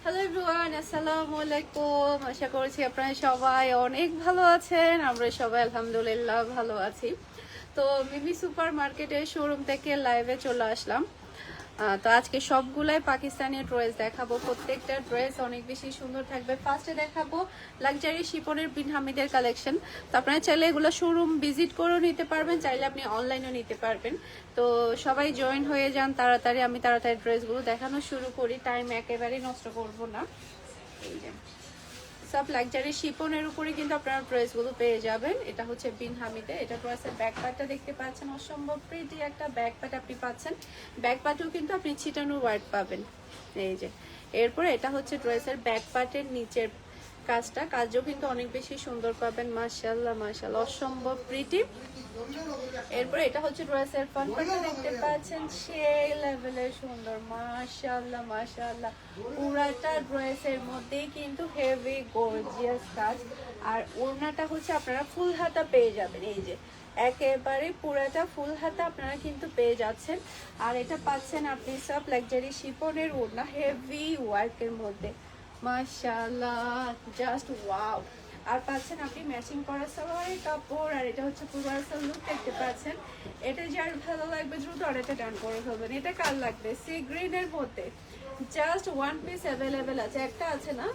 Hello everyone, আসসালামু আলাইকুম। আশা করছি আপনারা সবাই অনেক ভালো আছেন। আমরা সবাই আলহামদুলিল্লাহ ভালো আছি। তো মিমি সুপার মার্কেটের শোরুম থেকে লাইভে চলে আসলাম। তো আজকে সবগুলাই পাকিস্তানি ড্রেস দেখাবো। প্রত্যেকটা ড্রেস অনেক বেশি সুন্দর থাকবে। ফার্স্টে দেখাবো লাক্সারি শিপনের বিন হামিদের কালেকশন। তো আপনারা চাইলে এগুলো শোরুম ভিজিট করেও নিতে পারবেন, চাইলে আপনি অনলাইনেও নিতে পারবেন। তো সবাই জয়েন হয়ে যান তাড়াতাড়ি। আমি তাড়াতাড়ি ড্রেসগুলো দেখানো শুরু করি, টাইম একেবারেই নষ্ট করব না। এই যে সব লাক্সারি শিপনের উপরে কিন্তু আপনারা ড্রেসগুলো পেয়ে যাবেন। এটা হচ্ছে বিন হামিদে। এটা ড্রেসের ব্যাক পার্টটা দেখতে পাচ্ছেন, অসম্ভব প্রিটি একটা ব্যাক পার্ট আপনি পাচ্ছেন। ব্যাক পার্টেও কিন্তু আপনি ছিটানো ওয়ার্ক পাবেন। এই যে এরপরে এটা হচ্ছে ড্রেসের ব্যাক পার্টের নিচের কাজও কিন্তু অনেক বেশি সুন্দর পাবেন। মাশাআল্লাহ মাশাআল্লাহ, অসম্ভব প্রিটি। এরপরে এটা হচ্ছে ড্রেসের ফ্রন্ট পার্টটা দেখতে পাচ্ছেন, সেই লেভেলের সুন্দর। মাশাআল্লাহ মাশাআল্লাহ, পুরাটা ড্রেসের মধ্যেই কিন্তু হেভি গর্জিয়াস কাজ। আর ওড়নাটা হচ্ছে আপনারা ফুল হাতা পেয়ে যাবেন। এই যে একেবারে পুরাটা ফুল হাতা আপনারা কিন্তু পেয়ে যাচ্ছেন। আর এটা পাচ্ছেন আপনি সব লাক্সারি শিফনের ওড়না, হেভি ওয়ার্কের মধ্যে। মাশাআল্লাহ, জাস্ট ওয়াও। আর পাচ্ছেন আপনি ম্যাচিং করা সালোয়ারের কাপড়। আর এটা হচ্ছে পুরো আসল লুক দেখতে পাচ্ছেন। এটা যার ভালো লাগবে দ্রুত অর্ডারটা ডান করে ফেলবেন। এটা কার লাগবে? সি গ্রিনের মধ্যে জাস্ট ওয়ান পিস অ্যাভেলেবেল আছে। একটা আছে না,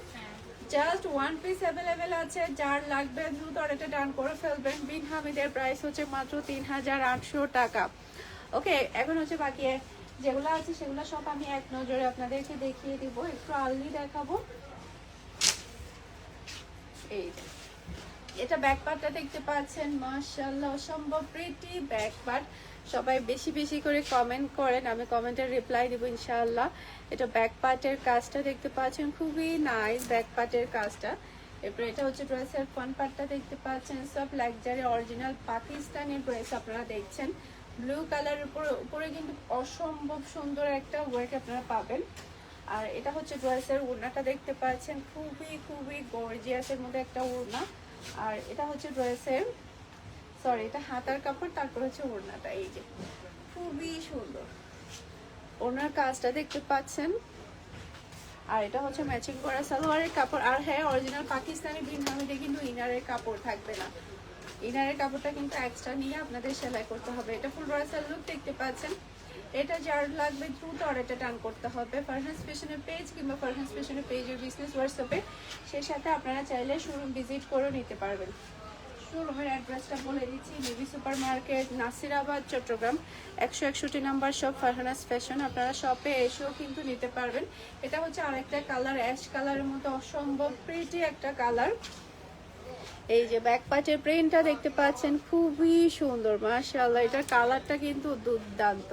জাস্ট ওয়ান পিস অ্যাভেলেবেল আছে। যার লাগবে দ্রুত অর্ডারটা ডান করে ফেলবেন। বিন হামিদের প্রাইস হচ্ছে মাত্র 3800 টাকা। ওকে, এখন হচ্ছে বাকি যেগুলো আছে সেগুলো সব আমি এক নজরে আপনাদেরকে দেখিয়ে দিব। একটু আর্লি দেখাবো। এই এটা ব্যাক পার্টটা দেখতে পাচ্ছেন, মাশাআল্লাহ অসম্ভব প্রিটি ব্যাক পার্ট। সবাই বেশি বেশি করে কমেন্ট করেন, আমি কমেন্টের রিপ্লাই দিব ইনশাআল্লাহ। এটা ব্যাক পার্টের কাজটা দেখতে পাচ্ছেন, খুবই নাইস ব্যাক পার্টের কাজটা। এরপর এটা হচ্ছে ড্রেসের ফ্রন্ট পার্টটা দেখতে পাচ্ছেন, সব লাক্সারি অরিজিনাল পাকিস্তানি ড্রেস আপনারা দেখছেন। ব্লু কালারের উপরে কিন্তু অসম্ভব সুন্দর একটা ওয়ার্ক আপনারা পাবেন। আর এটা হচ্ছে ড্রেসের ওড়নাটা দেখতে পাচ্ছেন, খুবই খুবই গর্জিয়াসের মধ্যে একটা ওড়না। আর এটা হচ্ছে ড্রেসের এটা হাতার কাপড়, তারপর হচ্ছে ওড়নাটা। এই যে খুবই সুন্দর ওড়নার কাজটা দেখতে পাচ্ছেন। আর এটা হচ্ছে ম্যাচিং করা সালোয়ারের কাপড়। আর হ্যাঁ, অরিজিনাল পাকিস্তানি বিন হামিদে কিন্তু ইনারের কাপড় থাকবে না। ইনারের কাপড়টা কিন্তু এক্সট্রা নিয়ে আপনাদের সেলাই করতে হবে। এটা ফুল ড্রেসের লুক দেখতে পাচ্ছেন। এটা যার লাগবে দ্রুত অর্ডারটা টান করতে হবে ফারহান ফ্যাশনের পেজ কিংবা ফারহান ফ্যাশনের পেজের বিজনেস হোয়াটসঅ্যাপে। সেই সাথে আপনারা চাইলে শোরুম ভিজিট করেও নিতে পারবেন। শোরুমের অ্যাড্রেসটা বলে দিচ্ছি, Mimi super market, Nasirabad, Chattogram. 161 number shop Farhana's fashion. আপনারা শপে এসেও কিন্তু নিতে পারবেন। এটা হচ্ছে আরেকটা কালার, অ্যাশ কালারের মতো অসম্ভব প্রিটি একটা কালার। এই যে ব্যাক পার্টের প্রিন্টটা দেখতে পাচ্ছেন, খুবই সুন্দর মাশাআল্লাহ। এটার কালারটা কিন্তু দুর্দান্ত।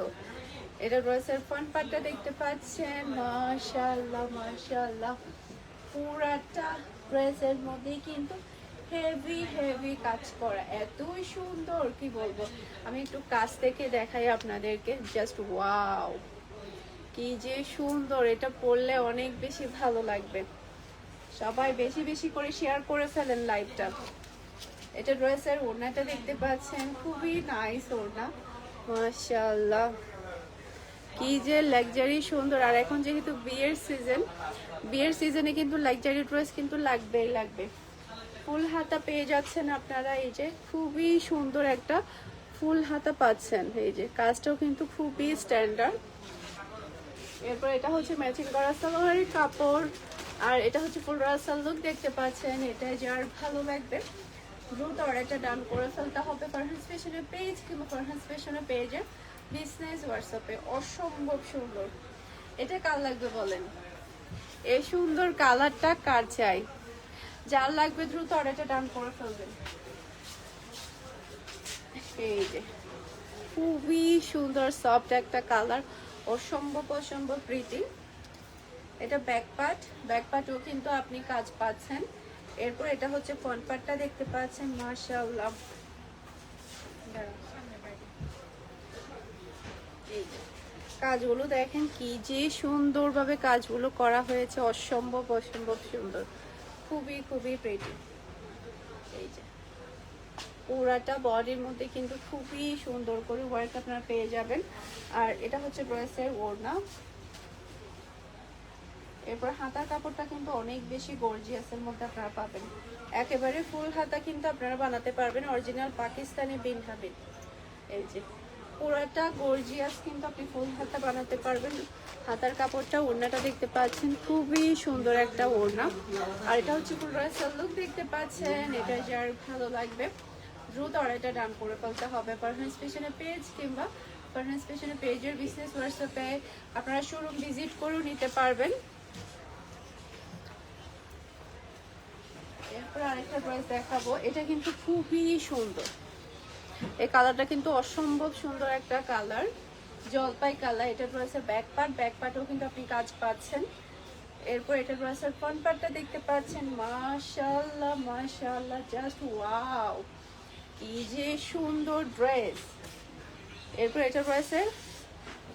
এটা ড্রেসের ফ্রন্ট পার্টটা দেখতে পাচ্ছেন, মাশাআল্লাহ মাশাআল্লাহ, পুরাটা ড্রেসের মধ্যে কিন্তু হেভি হেভি কাজ করা, এতই সুন্দর কি বলবো। আমি একটু কাছ থেকে দেখাই আপনাদেরকে, জাস্ট ওয়াও, কি যে সুন্দর। এটা পরলে অনেক বেশি ভালো লাগবে। সবাই বেশি বেশি করে শেয়ার করে ফেলেন লাইভটা। এটা ড্রেসের ওড়নাটা দেখতে পাচ্ছেন, খুবই নাইস ওড়না, মাশাআল্লাহ, কি যে লাক্সারি সুন্দর। আর এখন যেহেতু বিয়ের সিজনে কিন্তু লাক্সারি ড্রেস কিন্তু লাগবেই লাগবে। ফুল হাতা পেয়ে যাচ্ছেন আপনারা। এই যে খুবই সুন্দর একটা ফুল হাতা পাচ্ছেন। এই যে কাজটাও কিন্তু খুবই স্ট্যান্ডার্ড। এরপর এটা হচ্ছে ম্যাচিং করা সালোয়ারের কাপড়। আর এটা হচ্ছে ফুল রাসাল লুক দেখতে পাচ্ছেন। এটা যার ভালো লাগবে দ্রুত অর্ডারটা ডান করে ফেলতে হবে ফারহান ফ্যাশনের পেজ কিংবা ফারহান ফ্যাশনের পেজের বিজনেস হোয়াটসঅ্যাপে। অসম্ভব সুন্দর। এটা কার লাগবে বলেন? এই সুন্দর কালারটা কার চাই? যার লাগবে দ্রুত অর্ডারটা ডান করে ফেলবেন। এই যে খুবই সুন্দর সফট একটা কালার, অসম্ভব অসম্ভব প্রীতি। এটা ব্যাক পার্টও কিন্তু আপনি কাজ পাচ্ছেন। এরপর এটা হচ্ছে ফ্রন্ট পার্টটা দেখতে পাচ্ছেন, মাশাআল্লাহ। এই যে কাজগুলো দেখেন, কি যে সুন্দরভাবে কাজগুলো করা হয়েছে, অসম্ভব অসম্ভব সুন্দর, খুবই খুবই প্রিটি। এই যে পুরাটা বডির মধ্যে কিন্তু খুবই সুন্দর করে ওয়ার্ক আপনারা পেয়ে যাবেন। আর এটা হচ্ছে ড্রেসের ওড়না। এরপর হাতার কাপড়টা কিন্তু অনেক বেশি গর্জিয়াসের মধ্যে আপনারা পাবেন। একেবারে ফুল হাতা কিন্তু আপনারা বানাতে পারবেন অরিজিনাল পাকিস্তানি বিন হাবিব। এই যে পুরোটা গর্জিয়াস কিন্তু আপনি ফুল হাতা বানাতে পারবেন। হাতার কাপড়টা, ওড়নাটা দেখতে পাচ্ছেন খুবই সুন্দর একটা ওড়না। আর এটা হচ্ছে ফুল ড্রেসের লুক দেখতে পাচ্ছেন। এটা যার ভালো লাগবে দ্রুত অর্ডারটা ডান করে ফেলতে হবে। পারফেন্স ফ্যাশনের পেজ কিংবা পারফেন্স ফ্যাশনের পেজের বিজনেস হোয়াটসঅ্যাপে আপনারা শোরুম ভিজিট করেও নিতে পারবেন। এরপর আরেকটা ড্রেস দেখাবো, এটা কিন্তু খুবই সুন্দর। এই কালারটা কিন্তু অসম্ভব সুন্দর একটা কালার, জলপাই কালার। এটা ড্রেসের ব্যাক পার্টও কিন্তু আপনি কাজ পাচ্ছেন। এরপর এটা ড্রেসের ফ্রন্ট পার্টটা দেখতে পাচ্ছেন। মাশাআল্লাহ মাশাআল্লাহ, জাস্ট ওয়াও, কি যে সুন্দর ড্রেস। এরপর এটা ড্রেসের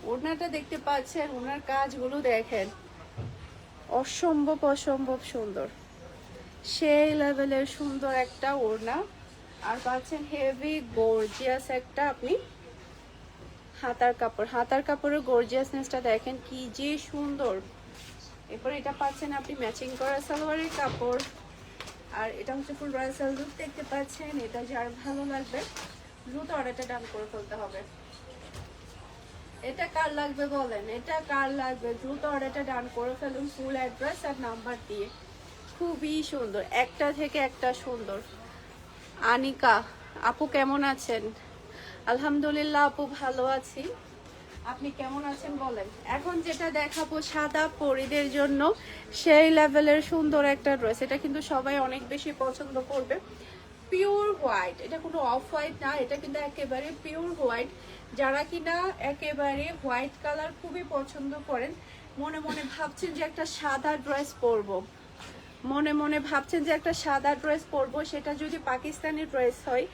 ওড়নাটা দেখতে পাচ্ছেন, ওনার কাজগুলো দেখেন, অসম্ভব অসম্ভব সুন্দর, সেই লেভেলের সুন্দর একটা ওড়না। আর পাচ্ছেন হেভি গর্জিয়াস একটা আপনি হাতার কাপড়। হাতার কাপড়ের গর্জিয়াসনেসটা দেখেন কি যে সুন্দর। এরপর এটা পাচ্ছেন আপনি ম্যাচিং করা সালোয়ারের কাপড়। আর এটা হচ্ছে ফুল রয়্যাল লুক দেখতে পাচ্ছেন। এটা যার ভালো লাগবে দ্রুত অর্ডারটা ডান করে ফেলতে হবে। এটা কার লাগবে বলেন, এটা কার লাগবে দ্রুত অর্ডারটা ডান করে ফেলুন ফুল অ্যাড্রেস আর নাম্বার দিয়ে। খুবই সুন্দর, একটা থেকে একটা সুন্দর। আনিকা আপু কেমন আছেন? আলহামদুলিল্লাহ আপু ভালো আছি, আপনি কেমন আছেন বলেন। এখন যেটা দেখাবো সাদা পরীদের জন্য সেই লেভেলের সুন্দর একটা ড্রেস। এটা কিন্তু সবাই অনেক বেশি পছন্দ করবে। পিওর হোয়াইট, এটা কোনো অফ হোয়াইট না, এটা কিন্তু একেবারে পিওর হোয়াইট। যারা কিনা একেবারে হোয়াইট কালার খুবই পছন্দ করেন, মনে মনে ভাবছেন যে একটা সাদা ড্রেস পরবো, মনে মনে ভাবছেন যে একটা সাদা ড্রেস পরবো, সেটা যদি পাকিস্তানি ড্রেস হয়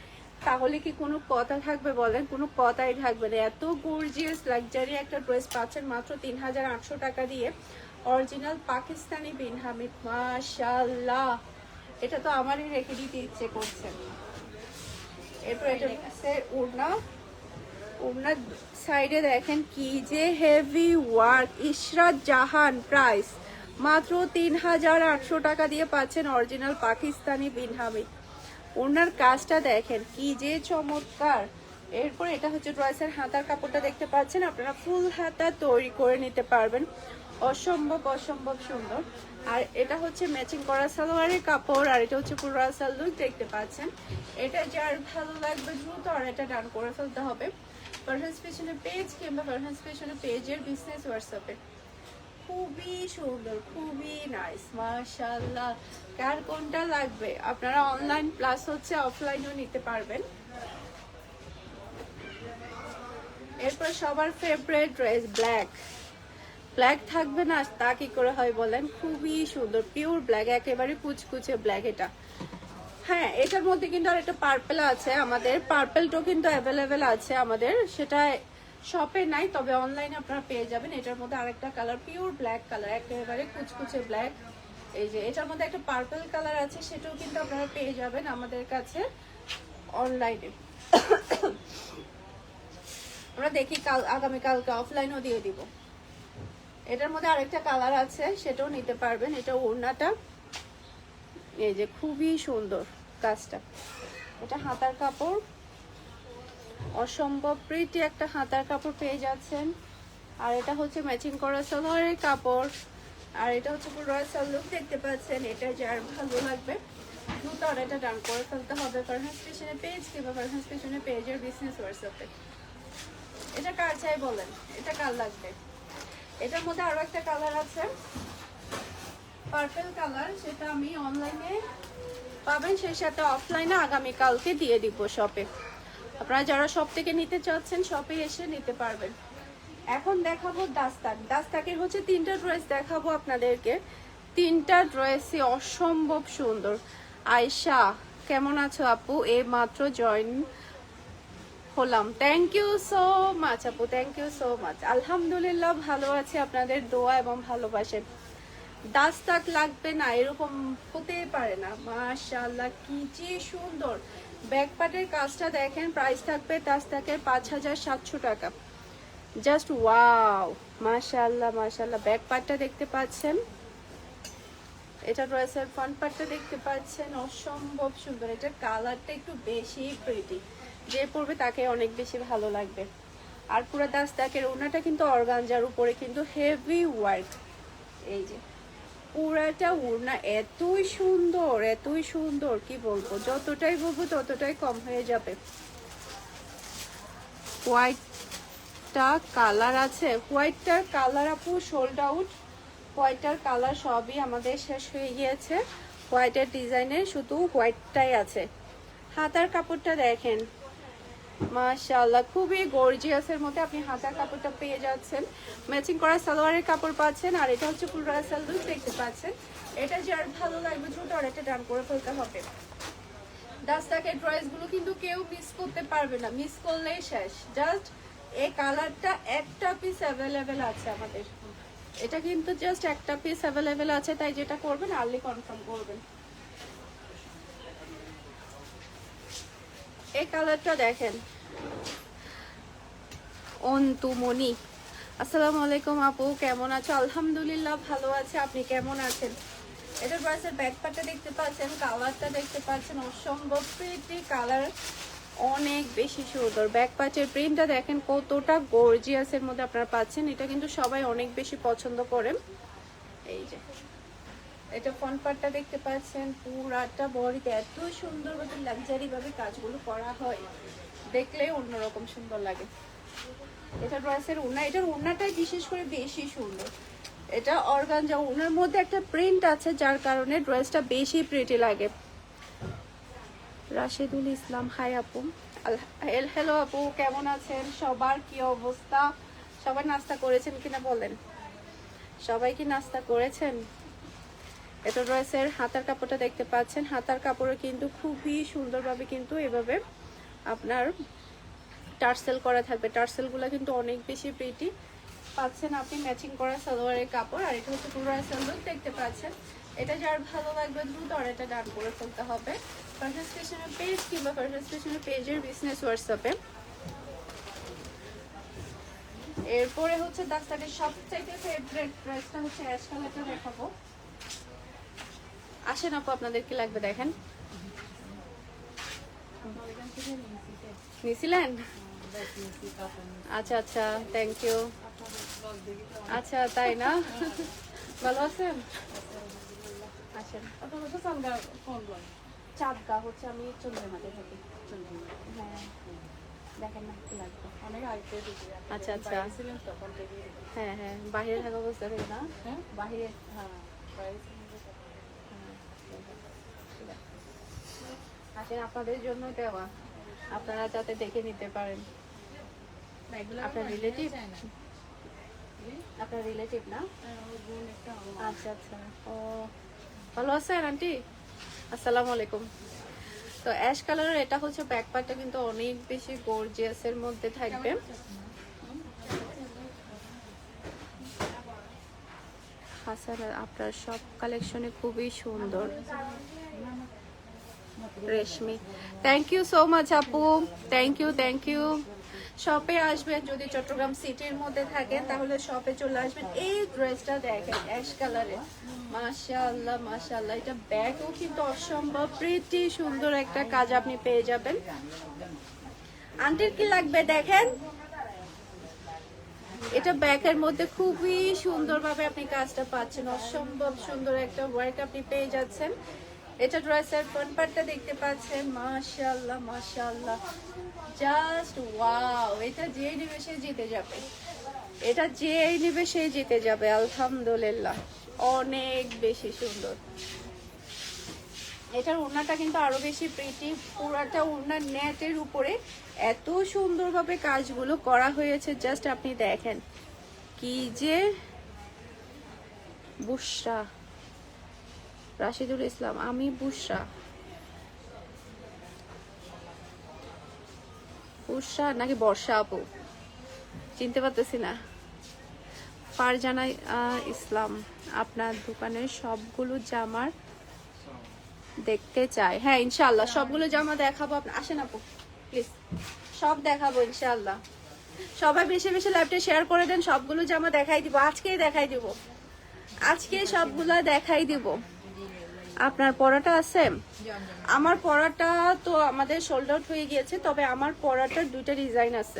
তাহলে কি কোনো কথা থাকবে বলেন? কোনো কথাই থাকবে না। এত গর্জিয়াস লাক্সারি একটা ড্রেস পাচ্ছেন মাত্র 3800 টাকা দিয়ে, অরিজিনাল পাকিস্তানি বিন হামিদ। মাশাআল্লাহ, এটা তো আমারই রেখে দিতে ইচ্ছে করছে। এরপর এটা হচ্ছে ওড়না। ওড়নার সাইডে দেখেন কি যে হেভি ওয়ার্ক। ইশরাত জাহান, প্রাইস মাত্র 3800 টাকা দিয়ে পাচ্ছেন অরিজিনাল পাকিস্তানি বিন হামিদ। ওনার কাজটা দেখেন কি যে চমৎকার। এরপর এটা হচ্ছে ড্রেসের হাতার কাপড়টা দেখতে পাচ্ছেন, আপনারা ফুল হাতা তৈরি করে নিতে পারবেন, অসম্ভব অসম্ভব সুন্দর। আর এটা হচ্ছে ম্যাচিং করা সালোয়ারের কাপড়। আর এটা হচ্ছে পুরো রাসাল লুক দেখতে পাচ্ছেন। এটা যার ভালো লাগবে দ্রুত আর এটা ডান করে ফেলতে হবে পারফেন্স ফ্যাশনের পেজ কিংবা পারফেন্স ফ্যাশনের পেজের বিজনেস হোয়াটসঅ্যাপে। খুবই সুন্দর, খুবই নাইস, মাশাআল্লাহ। কার কোনটা লাগবে আপনারা অনলাইন প্লাস হচ্ছে অফলাইনেও নিতে পারবেন। এরপর সবার ফেভারিট ড্রেস ব্ল্যাক। ব্ল্যাক থাকবে না তা কি করে হয় বলেন? খুবই সুন্দর পিওর ব্ল্যাক, একেবারে কুচকুচে ব্ল্যাক এটা। হ্যাঁ, এটার মধ্যে কিন্তু আর একটা পার্পেল আছে, আমাদের পার্পেলটাও কিন্তু অ্যাভেলেবেল আছে আমাদের, সেটা শপে নাই, তবে অনলাইনে আপনারা পেয়ে যাবেন। এটার মধ্যে আরেকটা কালার পিওর ব্ল্যাক কালার, একেবারে কুচকুচে ব্ল্যাক। এই যে এটার মধ্যে একটা পার্পল কালার আছে, সেটাও কিন্তু আপনারা পেয়ে যাবেন আমাদের কাছে অনলাইনে। আমরা দেখি আগামীকালকে অফলাইনও দিয়ে দিব। এটার মধ্যে আরেকটা কালার আছে, সেটাও নিতে পারবেন। এটা ওড়নাটা এই যে খুবই সুন্দর কাজটা। এটা হাতার কাপড়, অসম্ভব প্রিটি একটা হাতার কাপড় পেয়ে যাচ্ছেন। আর এটা হচ্ছে ম্যাচিং করা সালোয়ারের কাপড়। আর এটা হচ্ছে পুরো রয়্যাল লুক দেখতে পাচ্ছেন। এটা যার ভালো লাগবে দ্রুত অর্ডারটা ডান করে ফেলতে হবে পারফেন্স ফ্যাশনের পেজ কিংবা পারফেন্স ফ্যাশনের পেজের বিজনেস হোয়াটসঅ্যাপে। এটা কার চাই বলেন, এটা কার লাগবে? এটার মধ্যে আরো একটা কালার আছে পার্পল কালার, সেটা আমি অনলাইনে পাবেন, সেই সাথে অফলাইনে আগামীকালকে দিয়ে দিব শপে। আপনারা যারা শপ থেকে নিতে চাচ্ছেন শপে এসে নিতে পারবেন। এখন দেখাবো দাস্তাক। দাস্তাকের হচ্ছে তিনটা ড্রেস দেখাবো আপনাদেরকে, তিনটা ড্রেসই অসম্ভব সুন্দর। আয়শা কেমন আছো আপু? এই মাত্র জয়েন হলাম, থ্যাংক ইউ সো মাচ আপু, থ্যাংক ইউ সো মাচ। আলহামদুলিল্লাহ ভালো আছে, আপনাদের দোয়া এবং ভালোবাসে। দাস্তাক লাগবে না এরকম হতে পারে না। মাশাআল্লাহ কি যে সুন্দর। ব্যাক পার্টের কাজটা দেখেন, প্রাইস থাকবে দাস্তাকের 5700 টাকা। জাস্ট ওয়াও, মাশাআল্লাহ মাশাআল্লাহ। ব্যাক পার্টটা দেখতে পাচ্ছেন, এটা ড্রেসের ফ্রন্ট পার্টটা দেখতে পাচ্ছেন, অসম্ভব সুন্দর। এটা কালারটা একটু বেশি প্রিটি, যে পরবে তাকে অনেক বেশি ভালো লাগবে। আর পুরো দাস্তাকের ওড়নাটা কিন্তু অর্গানজার উপরে কিন্তু হেভি ওয়ার্ক। এই যে পুরাটা ওড়না এতই সুন্দর, এতই সুন্দর, কি বলবো, যতটাই বলবো ততটাই কম হয়ে যাবে। হোয়াইটটা কালার আছে, হোয়াইটটার কালার আপু সোল্ড আউট। হোয়াইটটার কালার সবই আমাদের শেষ হয়ে গিয়েছে। হোয়াইটের ডিজাইনের শুধু হোয়াইটটাই আছে। হাতার কাপড়টা দেখেন, মাশাআল্লাহ, খুবই গর্জিয়াসের মধ্যে আপনি হাতার কাপড়টা পেয়ে যাচ্ছেন। ম্যাচিং করা সালোয়ারের কাপড় পাচ্ছেন। আর এটা হচ্ছে ফুল রাসাল লুক দেখতে পাচ্ছেন। এটা যার ভালো লাগবে দ্রুত অর্ডারটা ডান করে ফেলতে হবে। দাস্তাকের ড্রেসগুলো কিন্তু কেউ মিস করতে পারবে না, মিস করলেই শেষ। জাস্ট এই কালারটা একটা পিস অ্যাভেলেবেল আছে আমাদের। এটা কিন্তু জাস্ট একটা পিস অ্যাভেলেবেল আছে, তাই যেটা করবেন আর্লি কনফার্ম করবেন। এই কালারটা দেখেন, অন্তুমণি। আসসালামু আলাইকুম আপু, কেমন আছো? আলহামদুলিল্লাহ ভালো আছে, আপনি কেমন আছেন? এটা ড্রেসের ব্যাক পার্টটা দেখতে পাচ্ছেন, কালারটা দেখতে পাচ্ছেন, অসম্ভব প্রিটি কালার, অনেক বেশি সুন্দর। ব্যাক পার্টের প্রিন্টটা দেখেন কতটা গর্জিয়াসের মধ্যে আপনারা পাচ্ছেন। এটা কিন্তু সবাই অনেক বেশি পছন্দ করেন। এই যে এটা ফ্রন্ট পার্টটা দেখতে পাচ্ছেন, পুরাটা বডিতে এত সুন্দরভাবে লাক্সারি ভাবে কাজগুলো করা হয়, দেখলেই অন্যরকম সুন্দর লাগে। এটা ড্রেসের ওড়না, এটার ওড়নাটাই বিশেষ করে বেশি সুন্দর। এটা অর্গানজা ওড়নার মধ্যে একটা প্রিন্ট আছে, যার কারণে ড্রেসটা বেশি প্রিটি লাগে। রাশেদুল ইসলাম, হাই আপু। হ্যালো আপু, কেমন আছেন? সবার কি অবস্থা? সবাই নাস্তা করেছেন কিনা বলেন? সবাই কি নাস্তা করেছেন? এটা ড্রেসের হাতার কাপড়টা দেখতে পাচ্ছেন। হাতার কাপড়ে কিন্তু খুবই সুন্দরভাবে কিন্তু এভাবে আপনার টার্সেল করা থাকবে। টার্সেলগুলো কিন্তু অনেক বেশি প্রিটি পাচ্ছেন আপনি। ম্যাচিং করা সালোয়ারের কাপড়। আর এটা হচ্ছে পুরো সালোয়ার দেখতে পাচ্ছেন। এটা যার ভালো লাগবে দ্রুত অর্ডারটা ডান করে ফেলতে হবে ফ্যাশন স্টেশনের পেজ কিংবা ফ্যাশন স্টেশনের পেজের বিজনেস হোয়াটসঅ্যাপে। এরপরে হচ্ছে দাস্তানের সবথেকে ফেভারিট ড্রেসটা হচ্ছে অ্যাশ কালারটা দেখাবো। আসেন আপু, আপনাদের কি লাগবে দেখেন। নিউজিল্যান্ড, আচ্ছা আচ্ছা, থ্যাংক ইউ। আচ্ছা তাই না, ভালো আছেন? আসেন। চাঁদগা হচ্ছে, আমি চন্দ্রমাতে থাকি। হ্যাঁ দেখেন না কি লাগবে। আচ্ছা আচ্ছা, হ্যাঁ হ্যাঁ, বাহিরে থাকা অবস্থা থেকে না, বাহিরে। আসেন, আপনাদের জন্য দেওয়া, আপনারা যাতে দেখে নিতে পারেন। আপনার রিলেটিভ, আপনার রিলেটিভ না? আচ্ছা আচ্ছা, ও ভালো আছেন আন্টি? আসসালামু আলাইকুম। তো অ্যাশ কালারের এটা হচ্ছে ব্যাক পার্টটা কিন্তু অনেক বেশি গর্জিয়াসের মধ্যে থাকবে। হাসান, আপনার সব কালেকশনে খুবই সুন্দর। রেশমি, থ্যাংক ইউ সো মাচ আপু, থ্যাংক ইউ থ্যাংক ইউ। শপে আসবেন, যদি চট্টগ্রাম সিটির মধ্যে থাকেন তাহলে শপে চলে আসবেন। এই ড্রেসটা দেখেন অ্যাশ কালারের, মাশাআল্লাহ মাশাআল্লাহ। এটা ব্যাগও কিন্তু অসম্ভব প্রিটি সুন্দর একটা কাজ আপনি পেয়ে যাবেন। আন্টির কি লাগবে দেখেন, এটা ব্যাগের মধ্যে খুবই সুন্দরভাবে আপনি কাজটা পাচ্ছেন, অসম্ভব সুন্দর একটা ওয়ার্ক আপনি পেয়ে যাচ্ছেন। এটা ড্রেসের ফ্রন্ট পার্টটা দেখতে পাচ্ছেন, মাশাআল্লাহ মাশাআল্লাহ, জাস্ট ওয়াও। এটা যে নেবে সে জিতে যাবে, এটা যে নেবে সে জিতে যাবে, আলহামদুলিল্লাহ, অনেক বেশি সুন্দর। এটার ওড়নাটা কিন্তু আরো বেশি প্রিটি, পুরাটা ওড়নার নেটের উপরে এত সুন্দরভাবে কাজগুলো করা হয়েছে, জাস্ট আপনি দেখেন। কি যে বুশরা, রাশিদুল ইসলাম, আমি বুশরা, বুশরা নাকি বর্ষা আপু, চিনতে পারতেছি না। ফারজানা ইসলাম, আপনার দোকানের সবগুলো জামার দেখতে চাই। হ্যাঁ ইনশাআল্লাহ সবগুলো জামা দেখাবো, আপনি আসেন আপু প্লিজ, সব দেখাবো ইনশাআল্লাহ। সবাই বেশি বেশি লাইভটা শেয়ার করে দেন, সবগুলো জামা দেখাই দিব, আজকেই দেখাই দিব, আজকে সবগুলা দেখাই দিব। আপনার পরাটা আছে? আমার পরাটা তো আমাদের সোল্ড আউট হয়ে গিয়েছে, তবে আমার পরাটার দুইটা ডিজাইন আছে।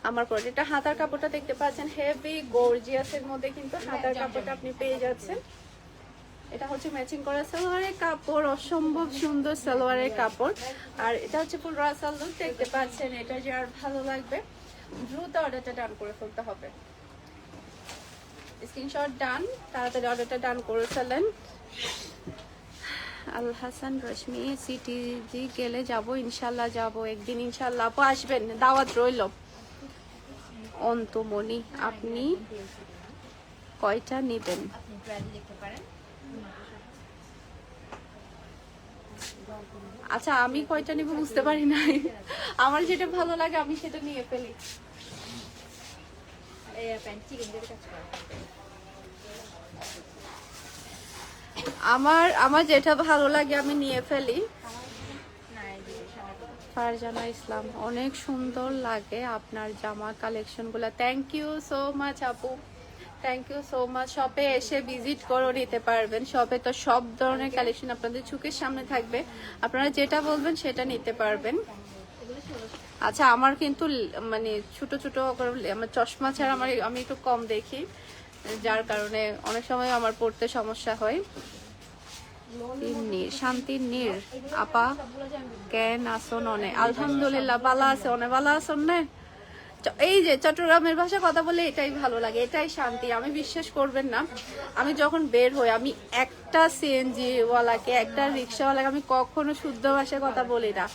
আমার পরাটা, এটা হাতার কাপড়টা দেখতে পাচ্ছেন হেভি গর্জিয়াসের মধ্যে, কিন্তু হাতার কাপড়টা আপনি পেয়ে যাচ্ছেন। এটা হচ্ছে ম্যাচিং করা সালোয়ারের কাপড়, অসম্ভব সুন্দর সালোয়ারের কাপড়। আর এটা হচ্ছে ফুল রাসাল লুক দেখতে পাচ্ছেন। এটা যে আর ভালো লাগবে, দ্রুত অর্ডারটা ডান করে ফেলতে হবে। স্ক্রিনশট ডান, তাড়াতাড়ি অর্ডারটা ডান করে ফেলেন। আল হাসান রশ্মি সিটি জি গেলে যাব, ইনশাল্লাহ যাব একদিন, ইনশাল্লাহ আপু আসবেন, দাওয়াত রইল। অন্তমণি আপনি কয়টা নেবেন? আচ্ছা আমি কয়টা নিব বুঝতে পারি নাই, আমার যেটা ভালো লাগে আমি সেটা নিয়ে ফেলি। আমার যেটা ভালো লাগে আমি নিয়ে ফেলি। ফারজানা ইসলাম, অনেক সুন্দর লাগে আপনার জামা কালেকশন গুলা। থ্যাংক ইউ সো মাচ আপু, থ্যাংক ইউ সো মাচ। শপে এসে ভিজিট করে নিতে পারবেন। শপে তো সব ধরনের কালেকশন আপনাদের চোখের সামনে থাকবে, আপনারা যেটা বলবেন সেটা নিতে পারবেন। আচ্ছা আমার কিন্তু মানে ছোট ছোট আমার চশমা ছাড়া আমি একটু কম দেখি, যার কারণে অনেক সময় আমার পড়তে সমস্যা হয়। শান্তির নীর আপা কেন আসন? অনে আলহামদুলিল্লাহ ভালো আছে, অনেক ভালো আসন না। এই যে চট্টগ্রামের ভাষা কথা বলে এটাই ভালো লাগে, এটাই শান্তি। আমি বিশ্বাস করবেন না, আমি যখন বের হই আমি একটা সিএনজি ওয়ালাকে, একটা রিক্সাওয়ালাকে আমি কখনো শুদ্ধ ভাষায় কথা বলি না।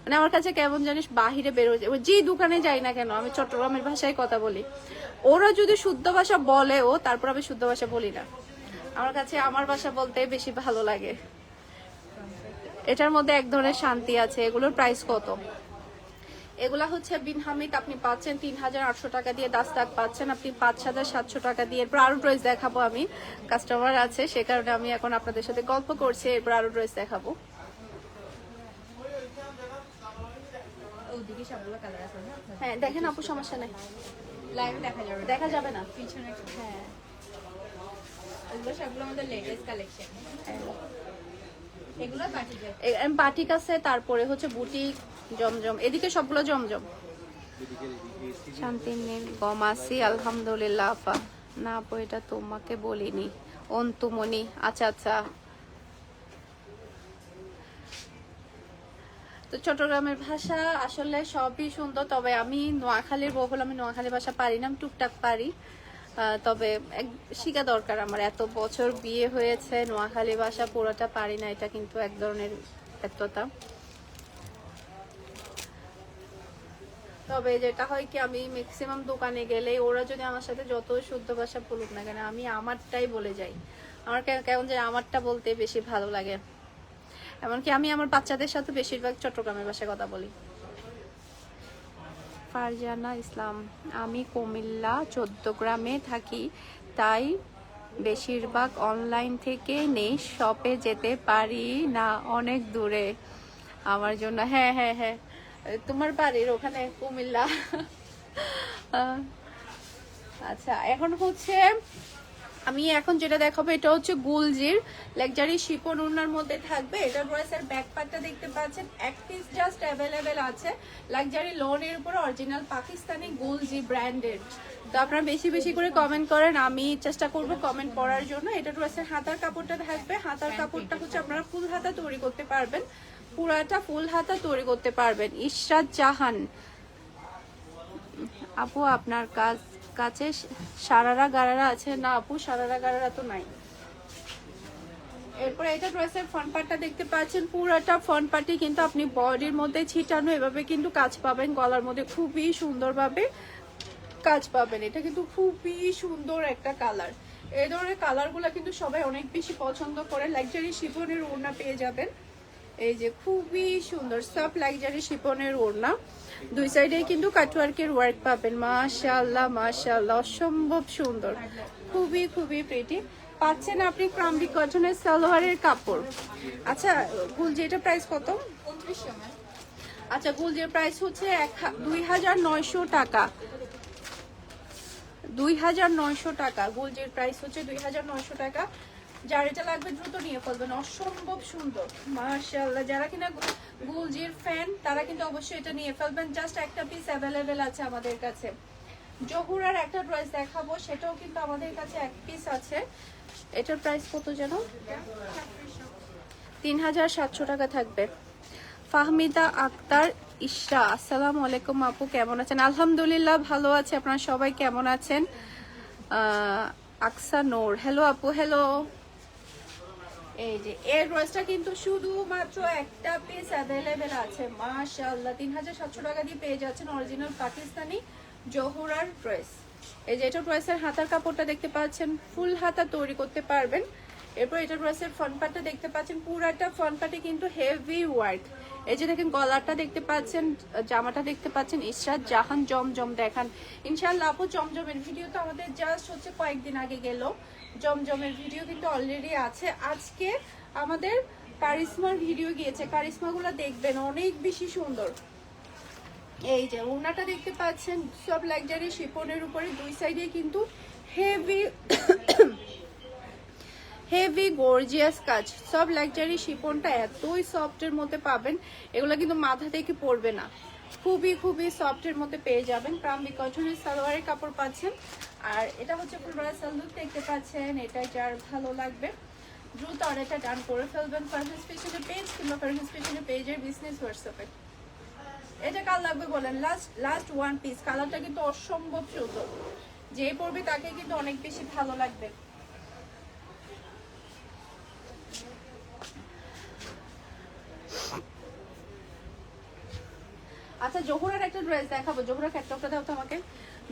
মানে আমার কাছে কেমন জানিস বাহিরে বের হয়ে যায়, যে দোকানে যাই না কেন আমি চট্টগ্রামের ভাষায় কথা বলি। ওরা যদি শুদ্ধ ভাষা বলেও তারপর আমি শুদ্ধ ভাষা বলি না। আমার কাছে আমার ভাষা বলতে বেশি ভালো লাগে। এটার মধ্যে এক ধরনের শান্তি আছে। এগুলোর প্রাইস কত? এগুলা হচ্ছে বিন হামিদ আপনি পাচ্ছেন 3800 টাকা দিয়ে, দাস্তাক পাচ্ছেন আপনি 5700 টাকা দিয়ে। এরপর আরো ড্রেস দেখাবো, আমি কাস্টমার আছে সে কারণে আমি এখন আপনাদের সাথে গল্প করছি, এরপর আরো ড্রেস দেখাবো। হ্যাঁ দেখেন আপু, সমস্যা নাই, লাইভে দেখা যাবে না পিছনে। হ্যাঁ এগুলো সবগুলো আমাদের লেটেস্ট কালেকশন। এগুলো বাটিক আছে, তারপরে হচ্ছে বুটিক, জমজম, এদিকে সবগুলো জমজম। শান্তি নেই গম আছি আলহামদুলিল্লাহ আপা। না আপু এটা তোমাকে বলিনি। অন্তুমণি, আচ্ছা আচ্ছা। তো চট্টগ্রামের ভাষা আসলে সবই সুন্দর, তবে আমি নোয়াখালীর বউ হলে আমি নোয়াখালী ভাষা পারি না, আমি টুকটাক পারি। তবে শিখা দরকার, আমার এত বছর বিয়ে হয়েছে, নোয়াখালী ভাষা পুরোটা পারি না, এটা কিন্তু এক ধরনের ব্যর্থতা। তবে যেটা হয় কি, আমি ম্যাক্সিমাম দোকানে গেলে ওরা যদি আমার সাথে যত শুদ্ধ ভাষা বলুক না কেন আমি আমারটাই বলে যাই। আমার কেমন যে আমারটা বলতে বেশি ভালো লাগে। এমনকি আমি আমার বাচ্চাদের সাথে বেশিরভাগ চট্টগ্রামের ভাষায় কথা বলি। ফারজানা ইসলাম, আমি কুমিল্লা 14 গ্রামে থাকি, তাই বেশিরভাগ অনলাইন থেকে নেই, শপে যেতে পারি না, অনেক দূরে আমার জন্য। হ্যাঁ হ্যাঁ হ্যাঁ, তোমার বাড়ির ওখানে কুমিল্লা। আচ্ছা এখন হচ্ছে আমি এখন যেটা দেখাবো এটা হচ্ছে গুলজির লাক্সারি শিপন ওড়নার মধ্যে থাকবে। এটা ড্রেসের ব্যাক পার্টটা দেখতে পাচ্ছেন, এক পিস জাস্ট অ্যাভেলেবেল আছে। লাক্সারি লোনের উপর অরিজিনাল পাকিস্তানি গুলজি ব্র্যান্ডেড। তো আপনারা বেশি বেশি করে কমেন্ট করেন, আমি চেষ্টা করব কমেন্ট পড়ার জন্য। এটা ড্রেসের হাতার কাপড়টা থাকবে, হাতার কাপড়টা হচ্ছে আপনারা ফুল হাতা তৈরি করতে পারবেন, পুরাটা ফুল হাতা তৈরি করতে পারবেন। ইশরাত জাহান আপু আপনার কাছে সারারা গারারা আছে? না আপু সারারা গারারা তো নাই। এরপর এটা ড্রেসের ফ্রন্ট পার্টটা দেখতে পাচ্ছেন, পুরাটা ফ্রন্ট পার্টে কিন্তু আপনি বডির মধ্যে ছিটানো এভাবে কিন্তু কাজ পাবেন, গলার মধ্যে খুবই সুন্দরভাবে কাজ পাবেন। এটা কিন্তু খুবই সুন্দর একটা কালার। এই ধরনের কালারগুলো কিন্তু সবাই অনেক বেশি পছন্দ করে। লাক্সারি শিফনের ওড়না পেয়ে যাবেন, এই যে খুবই সুন্দর সফট লাক্সারি শিফনের ওড়না, দুই সাইডে কিন্তু কাটওয়ার্কের ওয়ার্ক পাবেন। মাশাআল্লাহ মাশাআল্লাহ, অসম্ভব সুন্দর, খুবই খুবই প্রিটি। পাচ্ছেন আপনি ক্রামবি কটনের সালোয়ারের কাপড়। আচ্ছা গুলজি এটা প্রাইস কত? 2900। আচ্ছা গুলজির প্রাইস হচ্ছে 2900 টাকা, 2900 টাকা। গুলজির প্রাইস হচ্ছে 2900 টাকা। যার এটা লাগবে দ্রুত নিয়ে ফেলবেন, অসম্ভব সুন্দর মাশাআল্লাহ। যারা কিনা গুলজির ফ্যান তারা কিন্তু অবশ্যই এটা নিয়ে ফেলবেন, জাস্ট একটা পিস অ্যাভেলেবেল আছে আমাদের কাছে। জহুরার একটা ড্রেস দেখাবো, সেটাও কিন্তু আমাদের কাছে এক পিস আছে। এটার প্রাইস কত যেন? 3700 টাকা থাকবে। ফাহমিদা আক্তার ইশরা, আসসালামু আলাইকুম আপু, কেমন আছেন? আলহামদুলিল্লাহ ভালো আছে, আপনারা সবাই কেমন আছেন? আকসা নূর, হ্যালো আপু, হ্যালো। এই যে এর ড্রেসটা কিন্তু শুধুমাত্র একটা পিস অ্যাভেলেবেল আছে মাশাআল্লাহ। 3700 টাকা দিয়ে পেয়ে যাচ্ছেন অরিজিনাল পাকিস্তানি জহুরার ড্রেস। এই যে এটা ড্রেসের হাতার কাপড়টা দেখতে পাচ্ছেন, ফুল হাতা তৈরি করতে পারবেন। এরপর এটা ড্রেসের ফ্রন্ট পার্টটা দেখতে পাচ্ছেন, পুরাটা ফ্রন্ট পার্টে কিন্তু হেভি ওয়ার্ক। এই যে দেখেন গলারটা দেখতে পাচ্ছেন, জামাটা দেখতে পাচ্ছেন ইশরাত জাহান জমজম। দেখান ইনশাআল্লাহ আপু, জমজমের ভিডিও তো আমাদের জাস্ট হচ্ছে কয়েকদিন আগে গেল, জমজমের ভিডিও কিন্তু অলরেডি আছে। আজকে আমাদের কারিশমার ভিডিও গিয়েছে, কারিশমাগুলো দেখবেন অনেক বেশি সুন্দর। এই যে ওড়নাটা দেখতে পাচ্ছেন, সব লাক্সারি শিফনের উপরে দুই সাইডে কিন্তু হেভি হেভি গর্জিয়াস কাজ। সব লাক্সারি শিফনটা এতই সফটের মধ্যে পাবেন, এগুলো কিন্তু মাথা থেকে পড়বে না, খুবই খুবই সফটের মধ্যে পেয়ে যাবেন। ক্রাম্বি কটনের সালোয়ারের কাপড় পাচ্ছেন। আর এটা হচ্ছে ফুল রাসাল লুক দেখতে পাচ্ছেন। এটা যার ভালো লাগবে দ্রুত অর্ডারটা ডান করে ফেলবেন ফারহান স্পেশালের পেজ কিংবা ফারহান স্পেশালের পেজের বিজনেস হোয়াটসঅ্যাপে। এটা কার লাগবে বলেন? Last one piece. কালারটা কিন্তু অসম্ভব সুন্দর, যে পরবে তাকে কিন্তু অনেক বেশি ভালো লাগবে। আচ্ছা জহুরার একটা ড্রেস দেখাবো, জহুরা ক্যাটলগটা দাও তো আমাকে।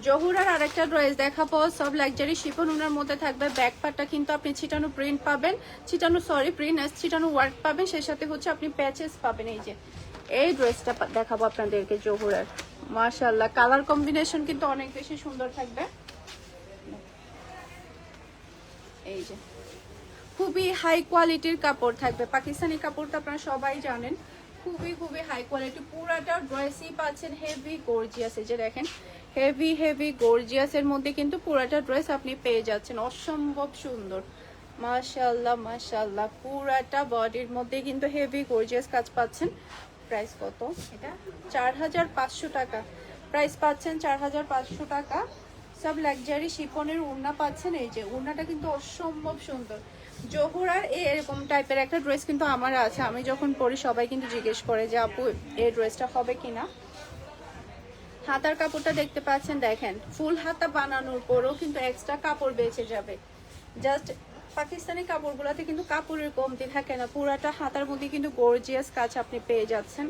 জহুরার আরেকটা ড্রেস দেখাবো, সব লাক্সারি শিফন ওনার মধ্যে থাকবে। ব্যাক পার্টটা কিন্তু আপনি ছিটানো প্রিন্ট পাবেন, ছিটানো ওয়ার্ক পাবেন, সেই সাথে হচ্ছে আপনি প্যাচেস পাবেন। এই যে এই ড্রেসটা দেখাবো আপনাদেরকে জহুরার, মাশাআল্লাহ কালার কম্বিনেশন কিন্তু অনেক বেশি সুন্দর থাকবে। এই যে খুবই হাই কোয়ালিটির কাপড় থাকবে, পাকিস্তানি কাপড়টা আপনারা সবাই জানেন, খুবই খুবই হাই কোয়ালিটি। পুরাটা ড্রেসই পাচ্ছেন হেভি গর্জিয়াস। এই যে দেখেন হেভি গর্জিয়াস এর মধ্যে কিন্তু পুরাটা ড্রেস আপনি পেয়ে যাচ্ছেন, অসম্ভব সুন্দর মাশাআল্লাহ মাশাআল্লাহ। পুরাটা বডির মধ্যে কিন্তু হেভি গর্জিয়াস কাজ পাচ্ছেন। প্রাইস কত? এটা 4500 টাকা প্রাইস পাচ্ছেন, 4500 টাকা। সব লাক্সারি শিফনের ওড়না পাচ্ছেন। এই যে ওড়নাটা কিন্তু অসম্ভব সুন্দর। জহুরার এরকম টাইপের একটা ড্রেস কিন্তু আমার আছে, আমি যখন পরি সবাই কিন্তু জিজ্ঞেস করে যে আপু এই ড্রেসটা হবে কিনা। হাতার কাপড়টা দেখতে পাচ্ছেন, দেখেন ফুল হাতা বানানোর পরেও কিন্তু এক্সট্রা কাপড় বেঁচে যাবে। জাস্ট পাকিস্তানি কাপড়গুলোতে কিন্তু কাপড়ের কমতি থাকে না, পুরাটা হাতার মধ্যে কিন্তু গর্জিয়াস কাজ আপনি পেয়ে যাচ্ছেন।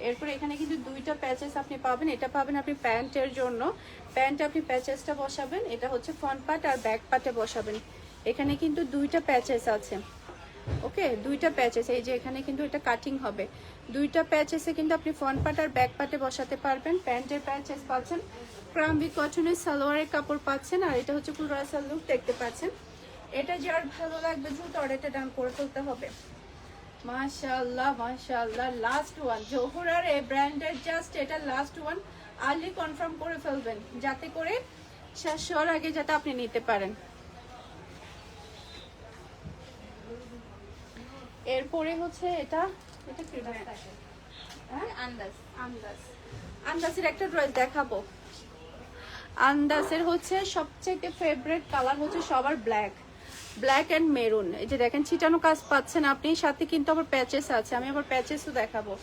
এরপর এখানে কিন্তু দুইটা প্যাচেস আপনি পাবেন, এটা পাবেন আপনি প্যান্টের জন্য, প্যান্টে আপনি প্যাচেসটা বসাবেন, এটা হচ্ছে ফ্রন্ট পার্ট আর ব্যাক পার্টে বসাবেন। এখানে কিন্তু দুইটা প্যাচেস আছে, ওকে দুইটা প্যাচেস। এই যে এখানে কিন্তু এটা কাটিং হবে, দুইটা প্যাচেসে কিন্তু আপনি ফ্রন্ট পার্ট আর ব্যাক পার্টে বসাতে পারবেন। প্যান্টের প্যাচেস পাচ্ছেন, ক্রাম্বি কটনের সালোয়ারের কাপড় পাচ্ছেন। আর এটা হচ্ছে ফুল রাসাল লুক দেখতে পাচ্ছেন। এটা যার ভালো লাগবে দ্রুত অর্ডারটা ডান করে ফেলতে হবে। মাশাআল্লাহ মাশাআল্লাহ, লাস্ট ওয়ান জহুরার এই ব্র্যান্ডের, জাস্ট এটা লাস্ট ওয়ান। আর্লি কনফার্ম করে ফেলবেন যাতে করে শেষ হওয়ার আগে যাতে আপনি নিতে পারেন। এরপরে হচ্ছে এটা কি আন্দাজের একটা ড্রেস দেখাবো। আন্দাজের হচ্ছে সবচেয়ে ফেভারিট কালার হচ্ছে সবার ব্ল্যাক এন্ড মেরুন। এই যে দেখেন ছিটানো কাজ পাচ্ছেন আপনি, সাথে কিন্তু আবার প্যাচেস আছে, আমি আবার প্যাচেসও দেখাবো।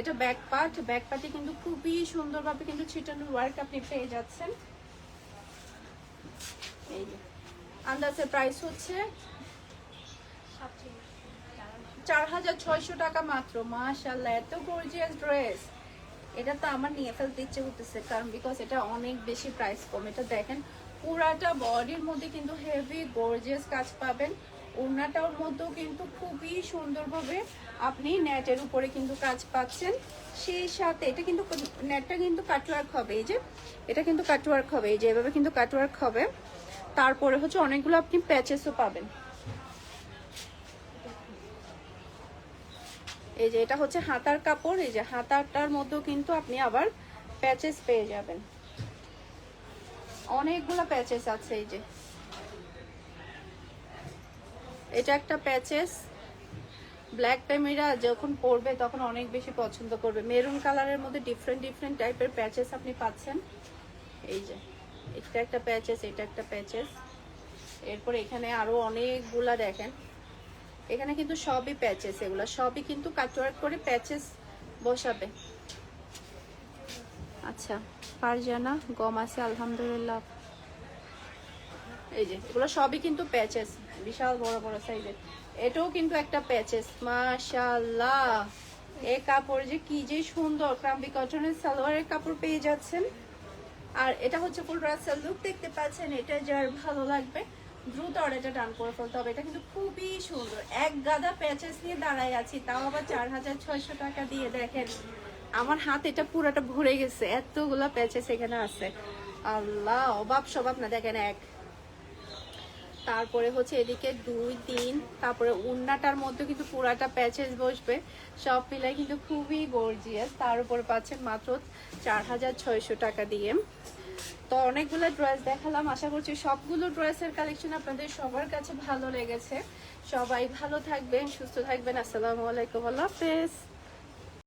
এটা ব্যাক পার্টে কিন্তু খুবই সুন্দরভাবে কিন্তু ছিটানোর ওয়ার্ক আপনি পেয়ে যাচ্ছেন। এই যে আন্দাজের প্রাইস হচ্ছে 4600 টাকা মাত্র। মাশাআল্লাহ এত গর্জিয়াস ড্রেস, এটা তো আমার নিয়ে ফেলতে ইচ্ছে করতেছে, কারণ বিকজ এটা অনেক বেশি প্রাইস কম। এটা দেখেন পুরাটা বডির মধ্যে কিন্তু হেভি গর্জিয়াস কাজ পাবেন, ওড়নাটার মধ্যেও কিন্তু খুবই সুন্দরভাবে আপনি নেটের উপরে কিন্তু কাজ পাচ্ছেন। সেই সাথে এটা কিন্তু নেটটা কিন্তু কাটওয়ার্ক হবে, এই যে এটা কিন্তু কাটওয়ার্ক হবে, এই যে এভাবে কিন্তু কাটওয়ার্ক হবে। তারপরে হচ্ছে অনেকগুলো আপনি প্যাচেসও পাবেন। এই যে এটা হচ্ছে হাতার কাপড়, এই যে হাতাটার মধ্যেও কিন্তু আপনি আবার প্যাচেস পেয়ে যাবেন, অনেকগুলো প্যাচেস আছে। এই যে এটা একটা প্যাচেস, ব্ল্যাক প্যামেরা যখন পরবে তখন অনেক বেশি পছন্দ করবে। মেরুন কালারের মধ্যে ডিফারেন্ট ডিফারেন্ট টাইপের প্যাচেস আপনি পাচ্ছেন। এই যে এটা একটা প্যাচেস, এটা একটা প্যাচেস, এরপর এখানে আরো অনেকগুলা দেখেন, এখানে কিন্তু সবই প্যাচেস, এগুলা সবই কিন্তু কাটওয়ার্ক করে প্যাচেস বসাবে। আচ্ছা ফারজানা গম আছে আলহামদুলিল্লাহ। এই যে এগুলো সবই কিন্তু প্যাচেস, বিশাল বড় বড় সাইজের। এটাও কিন্তু একটা প্যাচেস, মাশাআল্লাহ। এই কাপড় যে কি যে সুন্দর, ক্রাম্পি কটনের সালোয়ারের কাপড় পেয়ে যাচ্ছেন। আর এটা হচ্ছে ফুল রাসেল লুক, দেখতে পাচ্ছেন। এটা যার ভালো লাগবে দ্রুত অর্ডারটা ডান করে ফেলতে হবে। এটা কিন্তু খুবই সুন্দর, এক গাদা প্যাচেস নিয়ে দাঁড়ায় আছি, তাও আবার 4600 টাকা দিয়ে। দেখেন আমার হাত এটা পুরোটা ভরে গেছে, এতগুলা প্যাচেস এখানে আছে। আল্লাহ অভাব স্বভাব না। দেখেন এক, তারপরে হচ্ছে এদিকে 2 3, তারপরে উন্নাটার মধ্যে কিন্তু পুরাটা প্যাচেস বসবে। সব মিলাই কিন্তু খুবই গর্জিয়াস। তার উপরে পাচ্ছেন মাত্র 4600 টাকা দিয়ে। তো অনেকগুলো ড্রেস দেখালাম, আশা করছি সবগুলো ড্রেসের কালেকশন আপনাদের সবার কাছে ভালো লেগেছে। সবাই ভালো থাকবেন, সুস্থ থাকবেন। আসসালামু আলাইকুম, আল্লাহ হাফেজ।